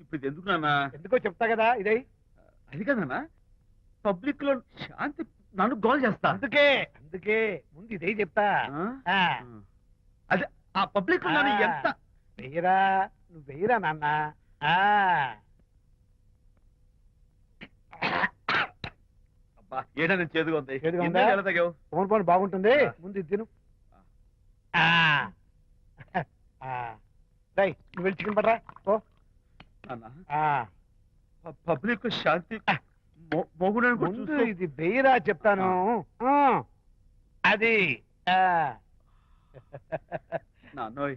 ఇప్పుడు ఇది ఎందుకు నాన్న? ఎందుకో చెప్తా కదా ఇదే. అది కదన్నా, పబ్లిక్ లో శాంతి నన్ను గోల్ చేస్తా. అందుకే అందుకే ముందు ఇదే చెప్తా. అదే ఆ పబ్లిక్ లో నన్ను ఎంత వెయ్యరా, నువ్వు వెయ్యరా నాన్న. ఏడా నేను చేదుగా ఉంది. చేదుగా ఉందా? ఎలా తగ్గావు? ఫోన్ ఫోన్ బాగుంటుంది, ముందు ఇది తిను. నువ్వు వెళ్ళి చికెన్ పడరా. ఓ పబ్లిక్ శాంతి మొగుడని ముందు ఇది వెయ్యరా చెప్తాను. అది నాన్నోయ్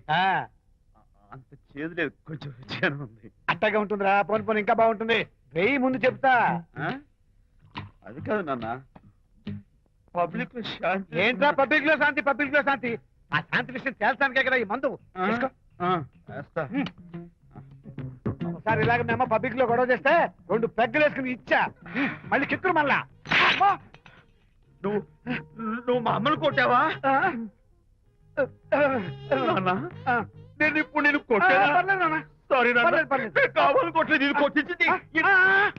అంత చేదు లేదు, కొంచెం రుచిగానే ఉంది. అట్టగా ఉంటుందిరా, పోను పోను ఇంకా బాగుంటుంది. వెయ్యి ముందు చెప్తా. అది కాదు నాన్న, పబ్లిక్ లో శాంతి. ఏంట్రా పబ్లిక్ లో శాంతి? పబ్లిక్ లో శాంతి ఆ శాంతి విషయం తేల్చడానికే కదా ఈ మందు. ఒకసారి ఇలాగ మేము పబ్లిక్ లో గొడవ చేస్తే 2 పెగ్గలు వేసుకుని ఇచ్చా, మళ్ళీ కిక్కురు మళ్ళా. నువ్వు మా అమ్మను కొట్టావా? నేను ఇప్పుడు నేను కొట్టా. సారీ కావాలి, కొట్టలేదు. ఇది కొట్టించింది.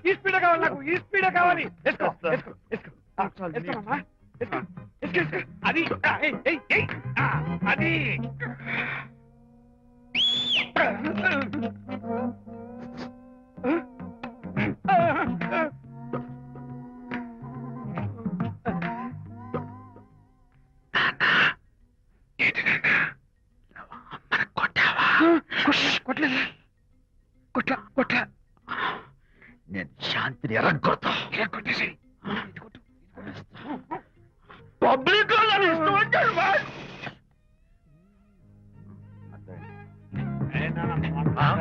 ఈ స్పీడ్ కావాలి నాకు, ఈ స్పీడ్ కావాలి. వేసుకో వేసుకో వేసుకో వేసుకోమమ్మా. అది అది కొట్టలేదు. కొట్లా కొట్లా నేను శాంతిని ఎరగొడతా. కొట్టేసి పబ్లిక్ ఇష్టం వచ్చాడు.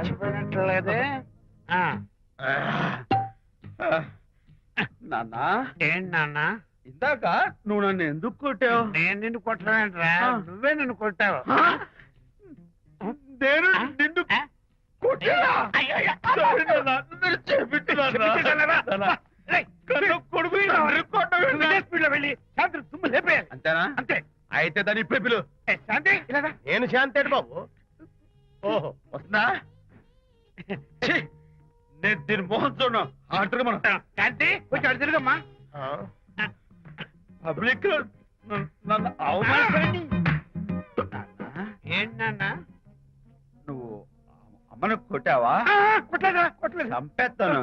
చనిపోయినట్లేదే నాన్న. ఏంటి నాన్న? ఇందాక నువ్వు నన్ను ఎందుకు కొట్టావు? నేను నిన్ను కొట్టలేంట్రా, నువ్వే నన్ను కొట్టావు. నేను నిన్ను అంతేనా? అంతే. అయితే దాని ఇప్పుడే పిలు. శాంతి నేను శాంతి అంటే బాబు. ఓహో వస్తుందా? నేను దీని మోహన్ చూడను. ఆర్డర్ మనం శాంతి కొంచెం అటు తిరుగమ్మా. పబ్లిక్ నన్ను అవమానించండి. ఏంటన్నా నువ్వు అమ్మను కొట్టావా? కొట్టలేదా? కొట్టలేదు. చంపేస్తాను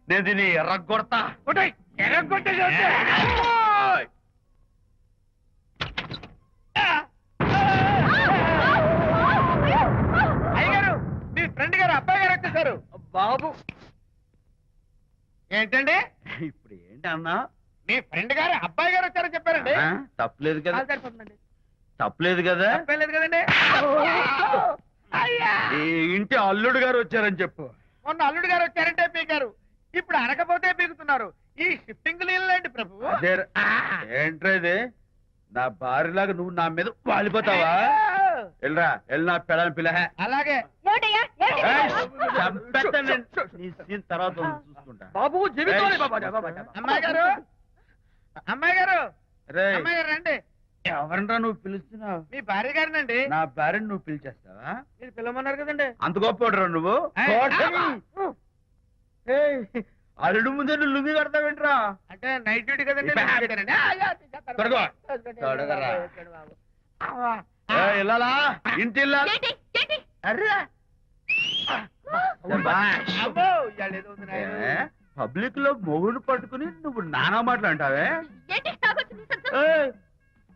నేను, దీన్ని ఎర్రగొడతా. కొట్టాయి ఎర్రగొట్టేది. అయ్యగారు, మీ ఫ్రెండ్ గారు అబ్బాయి గారు వచ్చేసారు. బాబు ఏంటండి ఇప్పుడు ఏంటి అన్నా? మీ ఫ్రెండ్ గారు అబ్బాయి గారు వచ్చారని చెప్పారండి. తప్పలేదు కదా? సరిపోతుందండి. తప్పలేదు కదా? తప్పలేదు కదండి. ఈ ఇంటి అల్లుడు గారు వచ్చారని చెప్పు. మొన్న అల్లుడు గారు వచ్చారంటే పీకారు, ఇప్పుడు అనకపోతే పీకుతున్నారు. ఈ షిఫ్టింగ్ లీలండి ప్రభు. ఏంట్రా ఇది? నా భార్యలాగా నువ్వు నా మీద వాలిపోతావా? వెళ్ళరా, వెళ్ళి నా పెళ్ళని పిల్ల. అలాగే తర్వాత చూసుకుంటా. బాబు జీవితం. అమ్మాయి గారు, అమ్మాయి గారు, రే అమ్మాయి గారు రండి. ఎవరంటా నువ్వు పిలుస్తున్నావు? మీ భార్య గారినండి. నా భార్యను నువ్వు పిలిచేస్తావా? మీరు పిలవమన్నారు కదండి. అంత గొప్ప నువ్వు? అల్లుడు ముందే నువ్వు లుంగి కడతావేంట్రా? అంటే నైట్ డ్యూటీ కదండి. వెళ్ళాలా? ఇంటి వెళ్ళాలి. పబ్లిక్ లో మొగుడు పట్టుకుని నువ్వు నానా మాటలు అంటావే?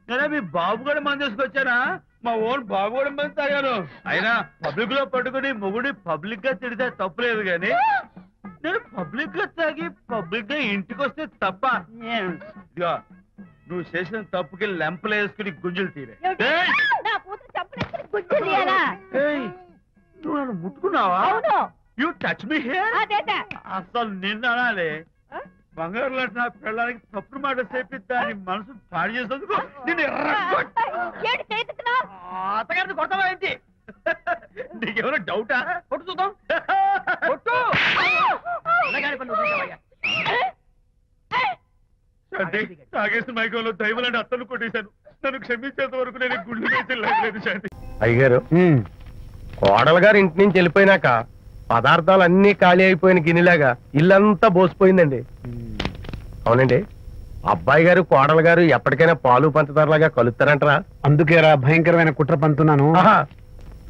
నేనే మీ బాబు కూడా మంది తీసుకొచ్చానా? మా ఓన్ బాబు కూడా మంది తాగాను. అయినా పబ్లిక్ లో పట్టుకుని మొగుడి పబ్లిక్ గా తిడితే తప్పులేదు గాని, నేను పబ్లిక్ గా తాగి పబ్లిక్ గా ఇంటికి వస్తే తప్ప. ఇదిగో నువ్వు చేసిన తప్పుకి లెంపలు వేసుకుని గుంజులు తీరే. నువ్వు నన్ను ముట్టుకున్నావా? You touch me here. అసలు నిన్న అనాలి. బంగారు లాంటి నా పిల్లలకి తప్పుడు మాట చెప్పిద్దా అని మనసు పాడు చేసేందుకు నేను అత్తగారిని కొడతావా ఏంటి? నీకేమైనా డౌటా? కొట్టు చూద్దాం. కొట్టు. తాగేసిన మైకంలో దైవలాంటి అత్తను కొట్టేశాను. నన్ను క్షమించేంత వరకు నేను గుళ్ళు వేసి లేదు శాంతి. అయ్యగారు, కోడలు గారు ఇంటి నుంచి వెళ్ళిపోయినాక పదార్థాలన్నీ ఖాళీ అయిపోయిన గిన్నెలాగా ఇల్లంతా బోసిపోయిందండి. అవునండి, అబ్బాయి గారు కోడలు గారు ఎప్పటికైనా పాలు పంచదారలాగా కలుస్తారంటరా? అందుకేరా భయంకరమైన కుట్ర పంతున్నాను.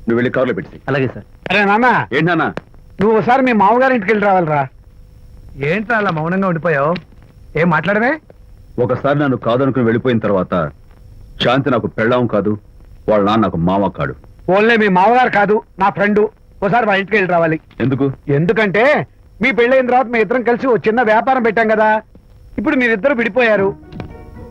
నువ్వు వెళ్ళి కారులో పెట్టి. అలాగే సార్. అరే నాన్న, ఏంటన్నా? నువ్వు ఒకసారి మీ మామగారి ఇంటికి వెళ్ళి రావాలిరా. ఏంట్రా అలా మౌనంగా ఉండిపోయావు? ఏం మాట్లాడమే? ఒకసారి నన్ను కాదనుకుని వెళ్ళిపోయిన తర్వాత శాంతి నాకు పెళ్ళాం కాదు, వాళ్ళ నాన్న నాకు మామ కాడు. ఓన్లే మీ మామగారు కాదు, నా ఫ్రెండ్. ఒకసారి మా ఇంటికి వెళ్ళి రావాలి. ఎందుకు? ఎందుకంటే మీ పెళ్ళైన తర్వాత మీ ఇద్దరం కలిసి ఓ చిన్న వ్యాపారం పెట్టాం కదా. ఇప్పుడు మీరిద్దరు విడిపోయారు,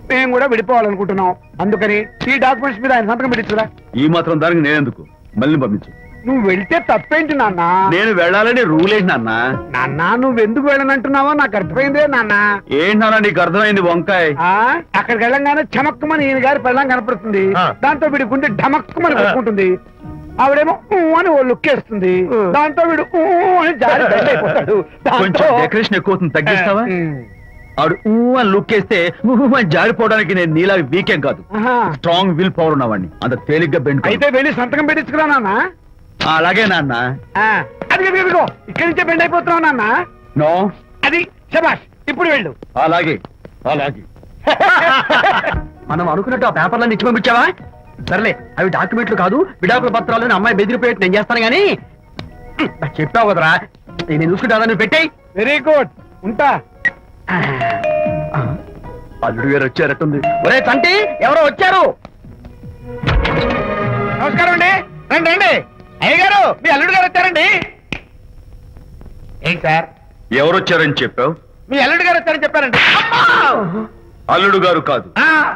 మేము కూడా విడిపోవాలనుకుంటున్నాం. అందుకని ఈ డాక్యుమెంట్స్ మీద ఆయన సంతకం పెట్టించురా. ఈ మాత్రం దానికి నేనెందుకు? మళ్ళీ పంపించు. నువ్వు వెళ్తే తప్పేంటి నాన్న? నేను వెళ్ళాలని రూల్ ఏంటి నాన్న? నాన్న, నువ్వు ఎందుకు వెళ్ళనంటున్నావో నాకు అర్థమైందే నాన్న. ఏంటి నాన్న నీకు అర్థమైంది వంకాయ? అక్కడికి వెళ్ళంగానే చమక్కుమని ఈయన గారి పెళ్ళం కనపడుతుంది. దాంతో వీడి గుండె ఢమక్కుమని కొట్టుకుంటుంది. ఆవిడేమో ఊ అని ఓ లుక్ వేస్తుంది. దాంతో వీడు ఊ అని జారి బెడ్ అయిపోతాడు. కొంచెం డెకరేషన్ ఎక్కువ అవుతుంది, తగ్గిస్తావా? ఆవిడ ఊ అని లుక్ వేస్తే ఊ అని జారిపోవడానికి నేను నీలా వీకేం కాదు, స్ట్రాంగ్ విల్ పవర్ ఉన్నవాడిని. అంత తేలిగ్గా బెండ్ అయితే వెళ్ళి సంతకం పెట్టించుకురా నాన్న. అలాగే నాన్న. అది ఇదిగో ఇక్కడి నుంచే బెండ్ అయిపోతున్నావు నాన్న. నో, అది శబాష్, ఇప్పుడు వెళ్ళు. అలాగే అలాగే. మనం అనుకున్నట్టు ఆ పేపర్లను ఇచ్చి పంపించావా? సర్లే, అవి డాక్యుమెంట్లు కాదు, విడాకుల పత్రాలు. అమ్మాయి బెదిరిపోయేట్టు నేను చేస్తాను గానీ చెప్పావు కదరా, నేను చూసుకుంటా. నువ్వు పెట్టాయి. వెరీ గుడ్, ఉంటా. అల్లుడు గారు వచ్చారట్టుంది. ఒరే తంటి, ఎవరో వచ్చారు. నమస్కారం అండి. రండి రండి. అయ్య గారు, మీ అల్లుడు గారు వచ్చారండి. ఏంటి సార్? ఎవరు వచ్చారని చెప్పావు? మీ అల్లుడు గారు వచ్చారని చెప్పారండి. అల్లుడు గారు కాదు,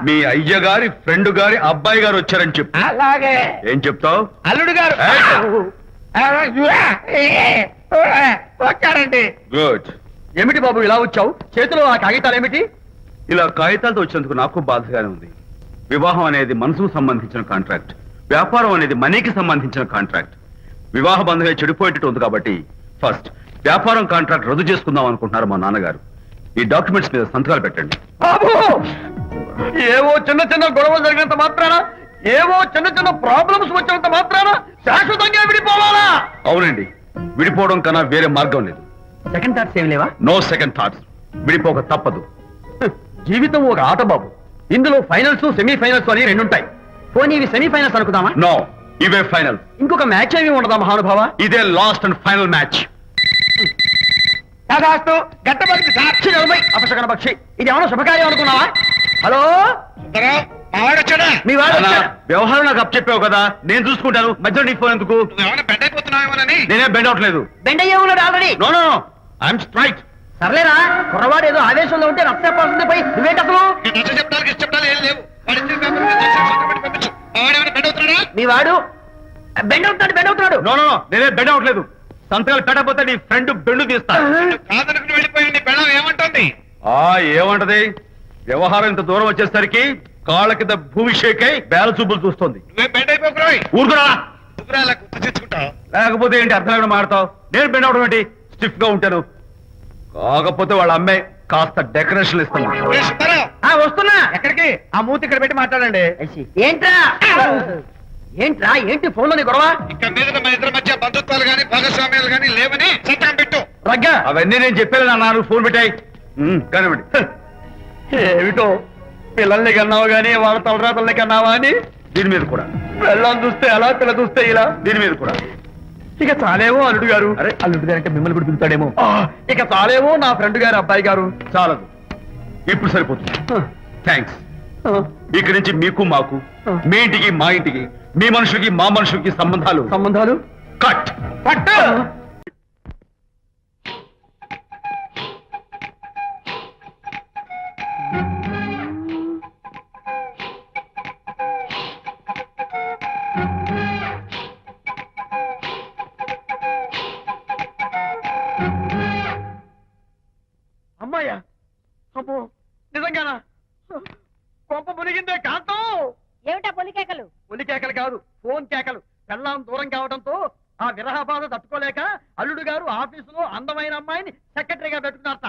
మీ అయ్య గారి ఫ్రెండ్ గారి అబ్బాయి గారు వచ్చారని చెప్పు. అలాగే. ఏం చెప్తావు? అల్లుడు గారు వచ్చారండి. గుడ్. ఏమిటి బాబు ఇలా వచ్చావు? చేతిలో ఆ కాగితాలు ఏమిటి? ఇలా కాగితాలతో వచ్చినందుకు నాకు బాధగానే ఉంది. వివాహం అనేది మనసుకు సంబంధించిన కాంట్రాక్ట్, వ్యాపారం అనేది మనీకి సంబంధించిన కాంట్రాక్ట్. వివాహ బంధంగా చెడిపోయేటట్టు ఉంది కాబట్టి ఫస్ట్ వ్యాపారం కాంట్రాక్ట్ రద్దు చేసుకుందాం అనుకుంటున్నారు మా నాన్నగారు. ఈ డాక్యుమెంట్స్ మీద సంతకాలు పెట్టండి. బాబు, ఏవో చిన్న చిన్న గొడవలు జరిగినంత మాత్రాన, ఏవో చిన్న చిన్న ప్రాబ్లమ్స్ వచ్చినంత మాత్రాన శాశ్వతంగా విడిపోవాలా? అవునండి, విడిపోవడం కన్నా వేరే మార్గం లేదు. సెకండ్ థాట్స్ ఏమి లేవా? No second thoughts. విడిపోక తప్పదు. జీవితం ఒక ఆట బాబు, ఇందులో ఫైనల్స్ సెమీఫైనల్స్ అని రెండుంటాయి. పోనీ ఇవి సెమీఫైనల్స్ అనుకుందామా? నో, ఇవే ఫైనల్. ఇంకొక మ్యాచ్ ఏమి ఉండదా మహానుభావ? ఇదే లాస్ట్ అండ్ ఫైనల్ మ్యాచ్. కాదాస్తు గట్టబడి సాక్షి నలభై అపశకన పక్షి. ఇది ఏమైనా శుభకార్యం అనుకున్నావా? హలో, వచ్చాడా? మీ వాడు నాన్న, వచ్చాడా? వ్యవహారం నాకు అప్ చెప్పావు కదా, నేను చూసుకుంటాను. మధ్యలో నీకు ఫోన్ ఎందుకు? ఏమైనా బెడ్ అయిపోతున్నావేమోనని. నేనే బెండ్ అవట్లేదు. బెండ్ అయ్యే ఉన్నాడు already. No no, I'm straight. సర్లేరా, కుర్రవాడు ఏదో ఆవేశంలో ఉంటే రక్త చెప్పాల్సింది పోయి నువ్వేంటి అసలు? చెప్తాలు ఏం లేవు. వాడి ఇచ్చిన పేపర్ మీద సంతకం పెట్టి పంపించు. వాడేమైనా బెడ్ అవుతున్నాడా? మీ వాడు బెండ్ అవుతున్నాడు, బెండ్ అవుతున్నాడు. నో నో, నేనే బెండ్ అవట్లేదు. సంతకాలు పెట్టకపోతే నీ ఫ్రెండ్ బెండు తీస్తా. కాదనుకుని వెళ్ళిపోయింది. బెళ్ళం ఏమంటుంది? ఏమంటది? వ్యవహారం ఇంత దూరం వచ్చేసరికి కాళ్ళ కింద భూమి షేక్ అయి బేల చూపులు చూస్తుంది. నువ్వే బెడ్ అయిపోకురాయి. ఊరుకురా. నువ్వురా అలా గుర్తు తెచ్చుకుంటావు. లేకపోతే ఏంటి అర్థం లేకుండా మాడతావు? నేను బెండ్ అవడం ఏంటి? స్టిఫ్ గా ఉంటాను. కాకపోతే వాళ్ళ అమ్మాయి కాస్త డెకరేషన్ ఇస్తాను. వస్తున్నా. ఎక్కడికి? ఆ మూతి ఇక్కడ పెట్టి మాట్లాడండి. ఏంట్రా ఏంట్రా ఏంటి ఫోన్ లోని గొడవ? ఇక్కడ మీద మన ఇద్దరి మధ్య బంధుత్వాలు గాని భాగస్వామ్యాలు గాని లేవని సంతకం పెట్టు. రగ్గా అవన్నీ నేను చెప్పాను అన్నారు. ఫోన్ పెట్టాయి కానివ్వండి. ఏమిటో పిల్లల్ని కన్నావు గానీ వాళ్ళ తలరాతల్ని కన్నావా అని. దీని మీద కూడా పిల్లల్ని చూస్తే అలా, పిల్ల చూస్తే ఇలా. దీని మీద కూడా ఇక చాలేమో అల్లుడు గారు. అరే, అల్లుడు గారు అంటే మిమ్మల్ని కూడా పిలుతాడేమో. ఇక చాలేమో నా ఫ్రెండ్ గారు అబ్బాయి గారు. చాలదు, ఇప్పుడు సరిపోతుంది. థ్యాంక్స్. ఇక్కడి నుంచి మీకు మాకు, మీ ఇంటికి మా ఇంటికి, మీ మనుషులకి మా మనుషులకి సంబంధాలు కట్. పట్టు. అమ్మాయ్యా, అమ్మో నిజంగానా? కొంప మునిగిందే కాంతం. ఏమిటా పొలికేకలు? ఒలి కేకలు కాదు, ఫోన్ కేకలు. పెళ్ళాం దూరం కావడంతో ఆ విరహ బాధ తట్టుకోలేక అల్లుడు గారు ఆఫీసులో అందమైన అమ్మాయిని సెక్రటరీగా పెట్టుకున్నారట.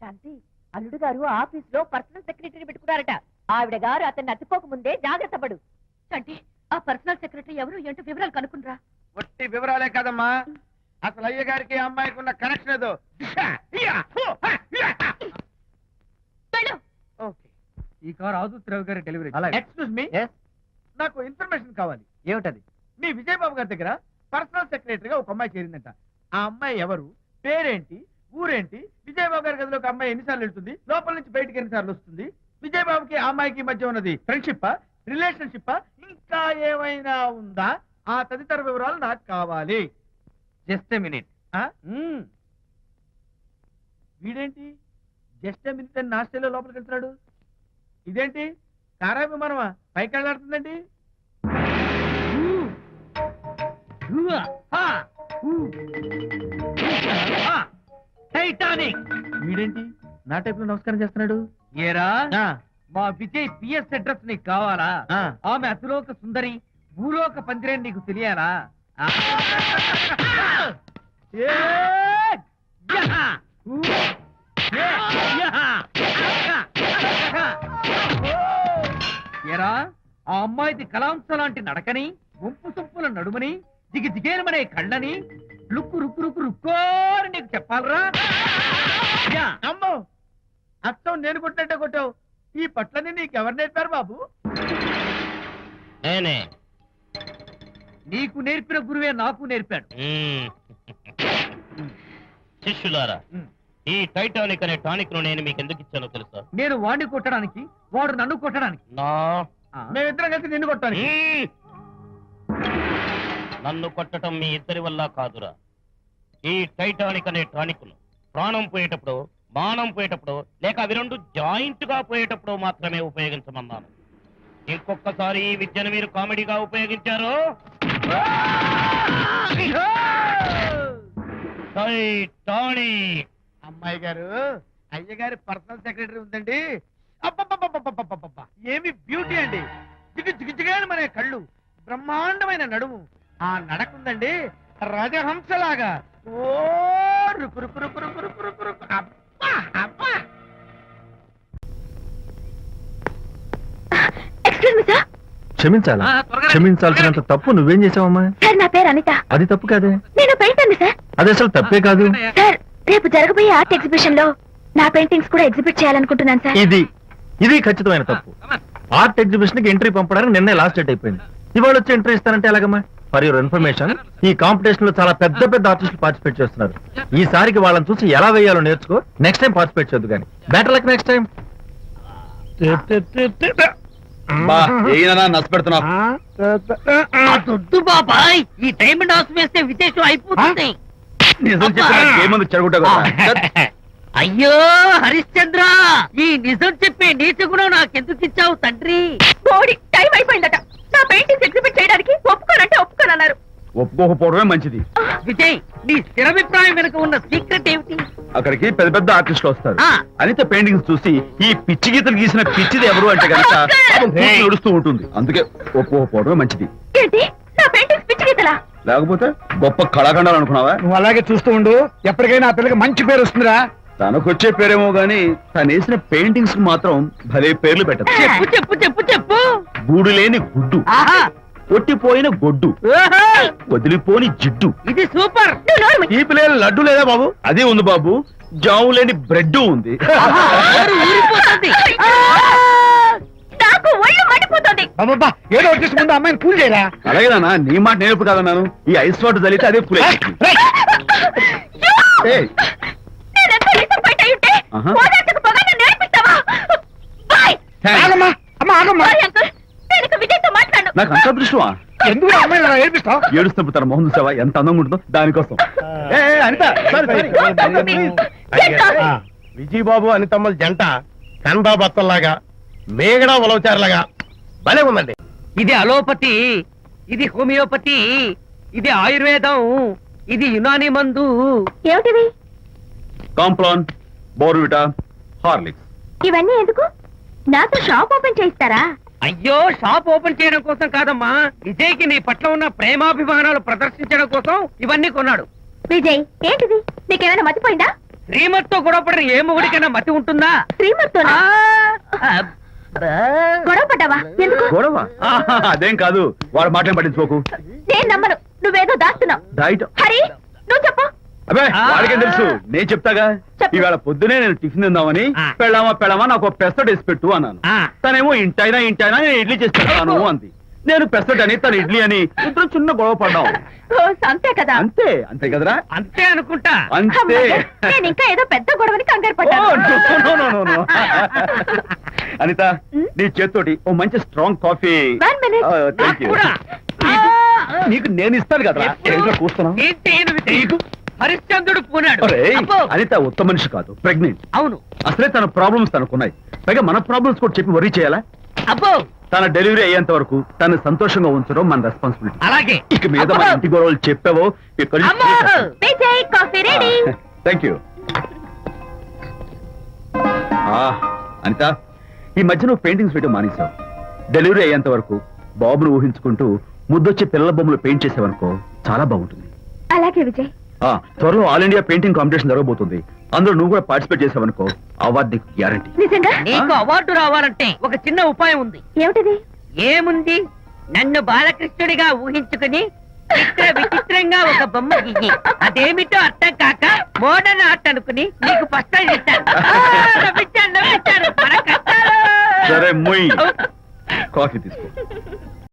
శాంతి, అల్లుడు గారు ఆఫీస్ లో పర్సనల్ సెక్రటరీ పెట్టుకున్నారట. ఆవిడ గారు అతన్ని అతుక్కోక ముందే జాగ్రత్త పడు. శాంతి, ఆ పర్సనల్ సెక్రటరీ ఎవరు ఏంటో వివరాలు కనుక్కుండ్రా. వట్టి వివరాలే కాదమ్మా, అసలు అయ్య గారికి అమ్మాయికి ఉన్న కనెక్షన్ ఏదో ఓకే. ఈ కార్ ఆదుత్రావు గారి డెలివరీ. ఎక్స్క్యూజ్ మీ, నాకు ఇన్ఫర్మేషన్ కావాలి. ఏమిటది? మీ విజయబాబు గారి దగ్గర పర్సనల్ సెక్రటరీగా ఒక అమ్మాయి చేరిందంట. ఆ అమ్మాయి ఎవరు, పేరేంటి, ఊరేంటి, విజయబాబు గారి గదిలోకి అమ్మాయి ఎన్నిసార్లు వెళ్తుంది, లోపల నుంచి బయటికి ఎన్నిసార్లు వస్తుంది, విజయబాబుకి ఆ అమ్మాయికి మధ్య ఉన్నది ఫ్రెండ్షిప్, రిలేషన్షిప్, ఇంకా ఏమైనా ఉందా, ఆ తదితర వివరాలు నాకు కావాలి. Just minute. వీడేంటి జస్ట్ మినిట్ అని నాస్టేలో లోపలికి వెళ్తున్నాడు? ఇదేంటి కారా విమానమా పైకి వెళ్ళాడుతుందండి? టైటానిక్. వీడేంటి నా టైప్ లో నమస్కారం చేస్తున్నాడు? ఏరా, ఆ, మా విజయ్ పిఎస్ అడ్రస్ నీకు కావాలా? ఆ. ఆమె అతిలోక సుందరి, భూలోక పందిరేని నీకు తెలియాలా? ఏ, యహా! ఊ! ఏ! యహా! ఏరా, ఆ అమ్మాయిది కలాంస లాంటి నడకని, వంపు సొంపుల నడుమని, దిగి దిగేనమనే కళ్ళని, లుక్కు రుక్కు రుక్కు రుక్కోని నీకు చెప్పాలరా? యా! అమ్మో అచ్చం నేను కొట్టినట్టే కొట్టావు. ఈ పట్లని నీకెవరు నేర్పారు బాబు? నేనే. నీకు నేర్పిన గురువే నాకు నేర్పాడు. శిష్యులారా, ఈ టైటానిక్ అనే టానిక్ ను నేను మీకు ఎందుకు ఇచ్చానో తెలుసా? నేను వాడిని కొట్టడానికి, వాడు నన్ను కొట్టడానికి. నా మేమిద్దరం కలిసి నిన్ను కొట్టాను. మ్మ్. నన్ను కొట్టడం మీ ఇద్దరి వల్ల కాదురా. ఈ టైటానిక్ అనే టానిక్ ను ప్రాణం పోయేటప్పుడు, మానం పోయేటప్పుడు, లేక అవి రెండు జాయింట్ గా పోయేటప్పుడు మాత్రమే ఉపయోగించమన్నాను. ఇంకొకసారి ఈ విద్యను మీరు కామెడీగా ఉపయోగించారు, టైటానిక్. అమ్మాయి గారు, అయ్యగారి పర్సనల్ సెక్రటరీ ఉందండి. అబ్బబ్బబ్బబ్బబ్బబ్బబ్బబ్బ! ఏమి బ్యూటీ అండి. జిగు జిగు జిగాని మన కళ్ళు, బ్రహ్మాండమైన నడుము, ఆ నడకుందండి రాజహంసలాగా. ఓ రుకు రుకు రుకు రుకు రుకు రుకు రుకు. అబ్బా అబ్బా! Excuse me sir. క్షమించాలా? క్షమించాల్సినంత తప్పు నువ్వేం చేసావమ్మా? సార్ నా పేరు అనిత. అది తప్పు కాదే. నేను పెయింటర్ సార్. అది అసలు తప్పే కాదు. సార్ రేపు జరగబోయే ఆర్ట్ ఎగ్జిబిషన్ లో నా పెయింటింగ్స్ కూడా ఎగ్జిబిట్ చేయాలనుకుంటున్నాను సార్. ఇది ఖచ్చితమైన తప్పు. ఆర్ట్ ఎగ్జిబిషన్ కి ఎంట్రీ పంపడానికి నిన్నే లాస్ట్ డేట్ అయిపోయింది. ఇవాళ వచ్చి ఎంట్రీ ఇస్తానంటే ఎలాగమ్మా? ఫర్ యువర్ ఇన్ఫర్మేషన్, ఈ కాంపిటీషన్ లో చాలా పెద్ద పెద్ద ఆర్టిస్టులు పార్టిసిపేట్ చేస్తున్నారు. ఈసారికి వాళ్ళని చూసి ఎలా వేయాలో నేర్చుకో. నెక్స్ట్ టైం పార్టిసిపేట్ చేయొద్దు కానీ. Better luck next time. నష్టపెడుతున్నావు. దొడ్డు బాబాయ్, ఈ డైమండ్ హౌస్ వేస్తే విశేషం అయిపోతుంది. నిజం చెప్పిన చెడగొట్టా. అయ్యో హరిశ్చంద్ర, ఈ నిజం చెప్పే నీచ గుణం నాకెందుకు ఇచ్చావు తండ్రి? బోడి టైం అయిపోయిందట. నా పెయింటింగ్స్ ఎగ్జిబిట్ చేయడానికి ఒప్పుకోనంటే ఒప్పుకోనన్నారు. ఒప్పుకోకపోవడమే మంచిది. విజయ్, నీ స్థిరాభిప్రాయం వెనుక ఉన్న సీక్రెట్ ఏమిటి? అక్కడికి పెద్ద పెద్ద ఆర్టిస్టులు వస్తారు. ఆ. అనిత పెయింటింగ్స్ చూసి ఈ పిచ్చి గీతలు గీసిన పిచ్చిది ఎవరు అంటే కనుక నడుస్తూ ఉంటుంది. అందుకే ఒప్పుకోకపోవడమే మంచిది. ఏంటి నా పెయింటింగ్స్ పిచ్చి గీతలా? లేకపోతే గొప్ప కళాఖండాలు అనుకున్నావా? నువ్వు అలాగే చూస్తూ ఉండు. ఎప్పటికైనా ఆ పిల్లకి మంచి పేరు వస్తుందిరా. తనకొచ్చే పేరేమో గాని తను వేసిన పెయింటింగ్స్ మాత్రం భలే పేర్లు పెట్టదు. చెప్పు చెప్పు చెప్పు చెప్పు. గూడు లేని గుడ్డు, ఆహా, కొట్టిపోయిన గొడ్డు, ఓహో, వదిలిపోని జిడ్డు, ఇది సూపర్. నువ్వు నోరు మూయి. తీపి లేని లడ్డు లేదా బాబు? అదే ఉంది బాబు. జాము లేని బ్రెడ్ ఉంది. నోరు ఊరిపోతుంది. నాకు ఒళ్ళు మండిపోతుంది. అబ్బబ్బా, ఏదో వచ్చేసి ముందు అమ్మాయిని కూల్ చేయరా. అలాగేనా? నీ మాట నేర్పు కదన్నాను. ఈ ఐస్ వాటర్ చల్లితే అదే పులే. నేనెంత డిసప్పాయింట్ అయి ఉంటే ఆహా. ఓదార్చకపోగా నన్ను నేర్పిస్తావా? బాయ్. ఆగమ్మా, అమ్మా ఆగమ్మా. సారీ అంకుల్, నేను ఇక విజయ్తో మాట్లాడను. నాకు అంత దృష్టమా? ఎందుకు అమ్మాయిని అలా ఏడిపిస్తావు? ఏడుస్తున్నప్పుడు తన మొహం చూసావా ఎంత అందంగా ఉంటుందో? దానికోసం. Anitha Don't talk to me. Get lost. Vijaya Babu అనితమ్మల జంట కన్బా బత్తల్లాగా, మేగడా ఉలవచారులాగా భలే ఉందండి. ఇది అలోపతి, ఇది హోమియోపతి, ఇది ఆయుర్వేదం, ఇది యునాని మందు. ఏమిటివి? Complan, Bournvita, Horlicks. ఇవన్నీ ఎందుకు? నాతో షాప్ ఓపెన్ చేయిస్తారా? అయ్యో, షాప్ ఓపెన్ చేయడం కోసం కాదమ్మా, విజయ్కి నీ పట్ల ఉన్న ప్రేమాభిమానాలు ప్రదర్శించడం కోసం ఇవన్నీ కొన్నాడు. విజయ్, ఏంటిది? నీకేమైనా మతిపోయిందా? శ్రీమతితో గొడవపడిన ఏ మొగుడికైనా మతి ఉంటుందా? శ్రీమతితో గొడవ పడ్డావా? ఎందుకు? గొడవ? అదేం కాదు. వాడు మాటలు పట్టించుకోకు. నేను నమ్మను. నువ్వేదో దాస్తున్నావు. డైట్ హరి, నువ్వు చెప్పు. అబ్బే వాడికేం తెలుసు నేను చెప్తాగా. చెప్పు. ఇవాళ పొద్దునే నేను టిఫిన్ తిందామని పెళ్ళామా నాకు ఒక పెసరట్ వేసి పెట్టు అన్నాను. తనేమో ఇంటైనా నేను ఇడ్లీ చేసి పెడతాను అంది. నేను పెసరట్ అని తను ఇడ్లీ అని ఇద్దరు చిన్న గొడవ పడ్డాం. ఓ, అంతే కదా. అంతే కదరా. అంతే అనుకుంటా. అంతే. అమ్మయ్య, నేను ఇంకా ఏదో పెద్ద గొడవని కంగారు ఓ, పడ్డాను. no. అనిత నీ చేత్తోటి ఓ మంచి strong coffee. 1 minute. Thank you. నీకు నేను ఇస్తాను కదా. ఏంటో కూస్తున్నావు. హరిశ్చంద్రుడు పూనాడు. ఒరేయ్, అబ్బో. అనిత ఉత్తమ మనిషి కాదు, ప్రెగ్నెంట్. అవును. అసలే తన ప్రాబ్లమ్స్ తనకున్నాయి, పైగా మన ప్రాబ్లమ్స్ కూడా చెప్పి వరీ చేయాలా? అబ్బో. తన డెలివరీ అయ్యేంత వరకు తను సంతోషంగా ఉంచడం మన రెస్పాన్సిబిలిటీ. అలాగే. ఇక మీద మన ఇంటి గొడవలు చెప్పావో ఇక్కడ అమ్మో. Vijay, coffee ready. Thank you. Anita, ఈ మధ్య నువ్వు పెయింటింగ్స్ వేయడం మానేశావు. డెలివరీ అయ్యేంత వరకు బాబును ఊహించుకుంటూ ముద్దొచ్చి పిల్లల బొమ్మలు పెయింట్ చేసావనుకో చాలా బాగుంటుంది. అలాగే విజయ్. త్వరలో ఆల్ ఇండియా పెయింటింగ్ కాంపిటీషన్ జరగబోతుంది. అందులో నువ్వు కూడా పార్టిసిపేట్ చేసావనుకో అవార్డు నీకు గ్యారంటీ. నిజంగా? నీకు అవార్డు రావాలంటే ఒక చిన్న ఉపాయం ఉంది. ఏమిటిది? ఏముంది, నన్ను బాలకృష్ణుడిగా ఊహించుకుని విచిత్రంగా ఒక బొమ్మ గీయి. అదేమిటో అర్థం కాక మోడర్న్ ఆర్ట్ అనుకుని నీకు ఫస్ట్ ప్రైజ్ ఇస్తాను. నవ్వించాను. మన కష్టాలు. సరే ముయ్, కాఫీ తీసుకో.